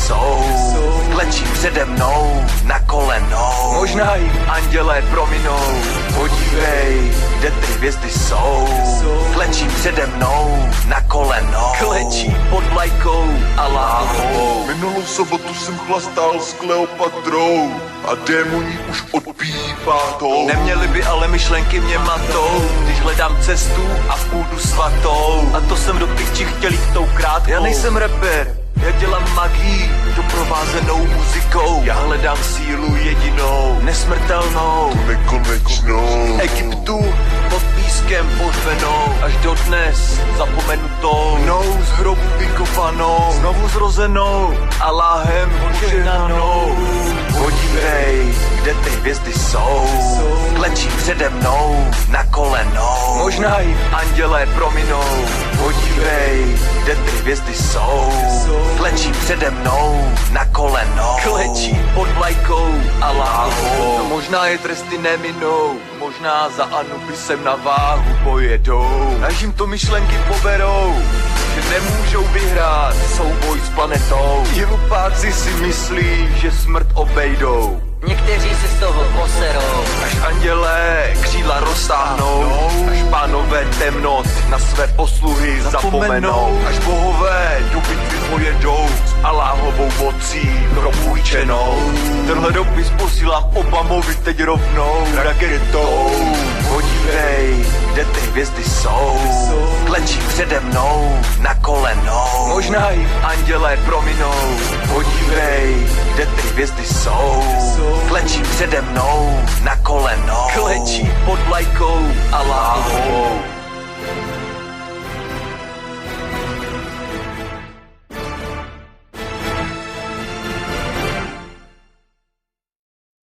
jsou, klečí přede mnou na kolenou. Možná jim andělé prominou, podívej, kde ty hvězdy jsou, klečí přede mnou na kolenou. Klečí pod vlajkou Alláhovou. Minulou sobotu jsem chlastal s Kleopatrou a démoni už odpívá to. Neměli by, ale myšlenky mě matou, když hledám cestu a půdu svatou. A to jsem do piči chtěl jít tou krátkou. Já nejsem rapper, já dělám magii doprovázenou muzikou. Já hledám sílu jedinou, nesmrtelnou, Nekonečnou. Egyptu pod pískem pořvenou, až dodnes zapomenutou, mnou z hrobu vykopanou, znovu zrozenou, Alláhem požehnanou. Podívej, kde ty hvězdy jsou, klečí přede mnou na kolenou. Možná jim andělé prominou, podívej, kde ty hvězdy jsou, klečí přede mnou na kolenou. Klečí pod vlajkou Alláhovou. No možná je tresty neminou, možná za Anubisem na váhu pojedou, až jim to myšlenky poberou, že nemůžou vyhrát souboj s planetou. Ti hlupáci si myslí, že smrt obejdou, Někteří se z toho poserou. až andělé křídla roztáhnou, až pánové temnot na své posluhy zapomenou, až bohové do bitvy pojedou s Alláhovou mocí propůjčenou. Tenhle dopis posílám Obamovi teď rovnou raketou. Podívej, kde ty hvězdy jsou, klečí přede mnou na kolenou. Možná jim andělé prominou, podívej, kde ty hvězdy jsou, klečí přede mnou na kolenou. Klečí pod vlajkou Alláhovou.